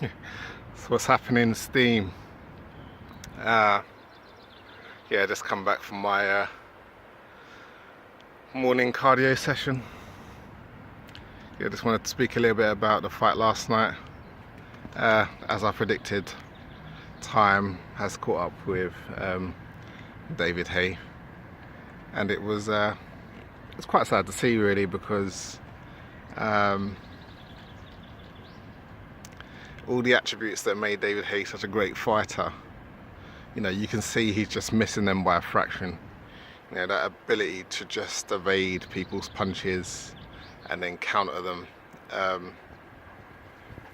So what's happening, Steam? Yeah, just come back from my morning cardio session. Yeah, just wanted to speak a little bit about the fight last night. As I predicted, time has caught up with David Haye, and it's quite sad to see, really, because all the attributes that made David Haye such a great fighter, you can see he's just missing them by a fraction. That ability to just evade people's punches and then counter them.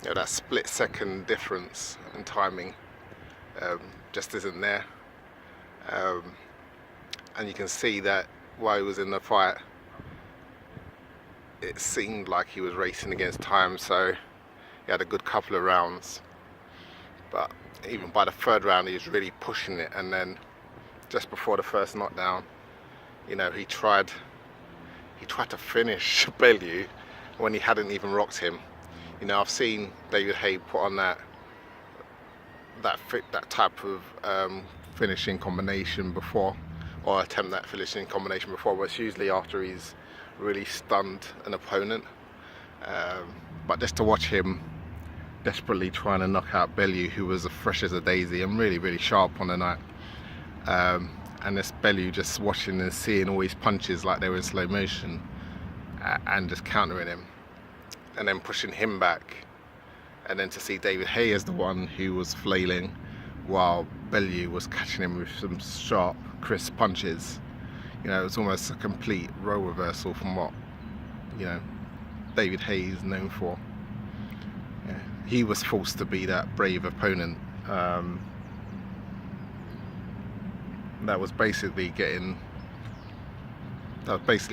That split-second difference in timing just isn't there. And you can see that while he was in the fight, it seemed like he was racing against time, so he had a good couple of rounds. But even by the third round, he was really pushing it, and then just before the first knockdown, he tried to finish Bellew when he hadn't even rocked him. I've seen David Haye put on that type of finishing combination before, or attempt that finishing combination before, but it's usually after he's really stunned an opponent. But just to watch him desperately trying to knock out Bellew, who was as fresh as a daisy and really, really sharp on the night. And this Bellew just watching and seeing all his punches like they were in slow motion, and just countering him and then pushing him back, and then to see David Haye as the one who was flailing while Bellew was catching him with some sharp, crisp punches. It was almost a complete role reversal from what David Haye is known for. He was forced to be that brave opponent that was basically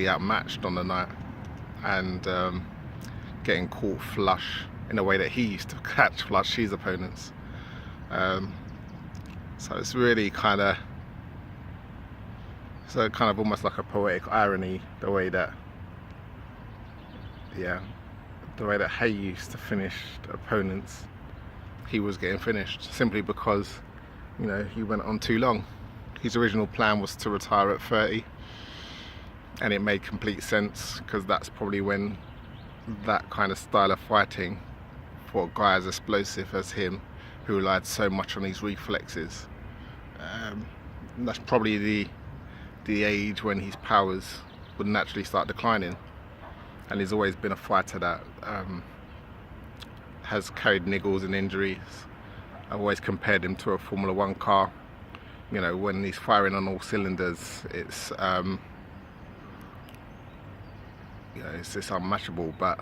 outmatched on the night, and getting caught flush in a way that he used to catch flush his opponents. So it's really kind of almost like a poetic irony, the way that Haye used to finish opponents. He was getting finished simply because he went on too long. His original plan was to retire at 30, and it made complete sense, because that's probably when that kind of style of fighting for a guy as explosive as him, who relied so much on his reflexes, that's probably the age when his powers would naturally start declining. And he's always been a fighter that has carried niggles and injuries. I've always compared him to a Formula 1 car. When he's firing on all cylinders, it's it's unmatchable. But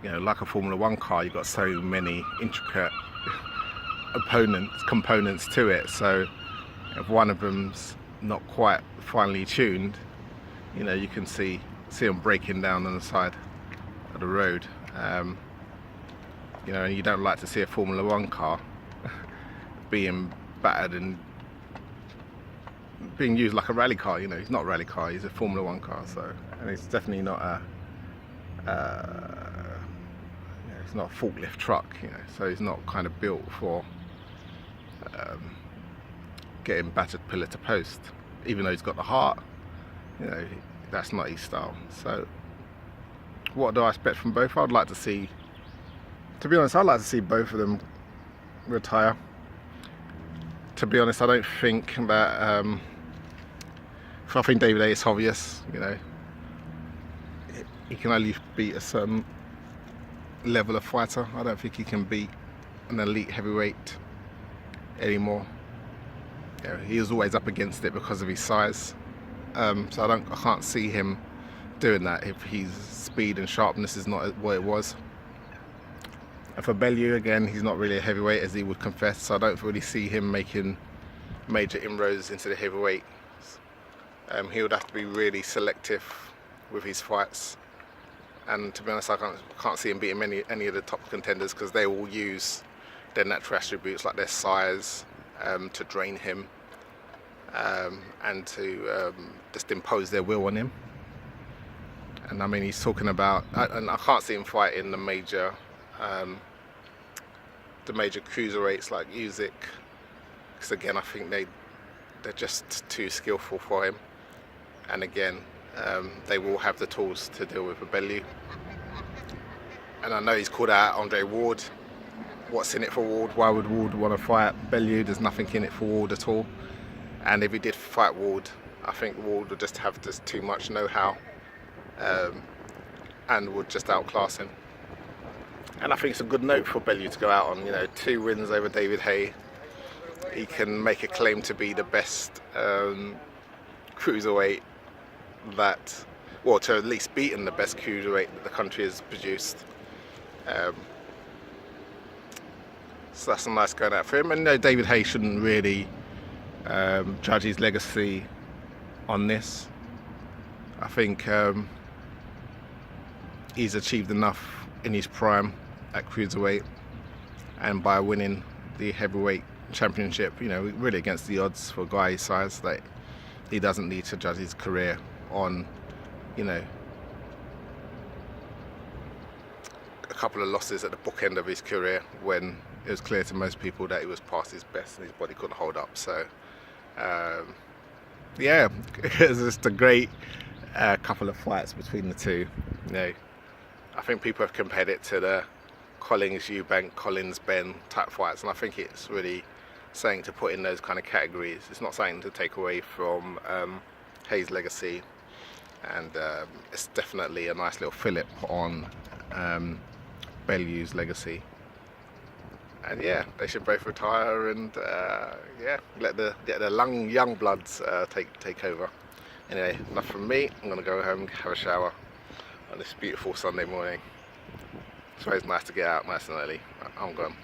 like a Formula 1 car, you've got so many intricate components to it. So if one of them's not quite finely tuned, you can see them breaking down on the side of the road. And you don't like to see a Formula 1 car being battered and being used like a rally car. He's not a rally car, he's a Formula 1 car. So, and it's definitely not it's not a forklift truck, so he's not kind of built for getting battered pillar to post. Even though he's got the heart, that's not his style. So what do I expect from both? I'd like to see, to be honest, I'd like to see both of them retire. To be honest, I don't think that I think David Haye is obvious. He can only beat a certain level of fighter. I don't think he can beat an elite heavyweight anymore. He was always up against it because of his size. So I can't see him doing that if his speed and sharpness is not what it was. And for Bellew, again, he's not really a heavyweight, as he would confess, so I don't really see him making major inroads into the heavyweight. He would have to be really selective with his fights, and to be honest, I can't see him beating any of the top contenders, because they all use their natural attributes like their size to drain him, and to just impose their will on him. And I mean, he's talking about, and I can't see him fighting the major the major cruiserweights like Usyk, because again I think they're just too skillful for him, and again they will have the tools to deal with a Bellew. And I know he's called out Andre Ward. What's in it for Ward? Why would Ward want to fight Bellew? There's nothing in it for Ward at all. And if he did fight Ward, I think Ward would just have too much know-how and would just outclass him. And I think it's a good note for Bellew to go out on. 2 wins over David Haye. He can make a claim to be the best cruiserweight to at least beaten the best cruiserweight that the country has produced. So that's a nice going out for him. And David Haye shouldn't really judge his legacy on this. I think he's achieved enough in his prime at cruiserweight, and by winning the heavyweight championship, really against the odds for a guy his size, that he doesn't need to judge his career on a couple of losses at the bookend of his career, when it was clear to most people that he was past his best and his body couldn't hold up. So yeah, it's just a great couple of fights between the two. I think people have compared it to the Collins Eubank, Collins Ben type fights, and I think it's really something to put in those kind of categories. It's not something to take away from Haye's legacy, and it's definitely a nice little fillip on Bellew's legacy. And yeah, they should both retire and let the young bloods take over. Anyway, enough from me. I'm gonna go home, have a shower on this beautiful Sunday morning. It's always nice to get out nice and early. I'm gone.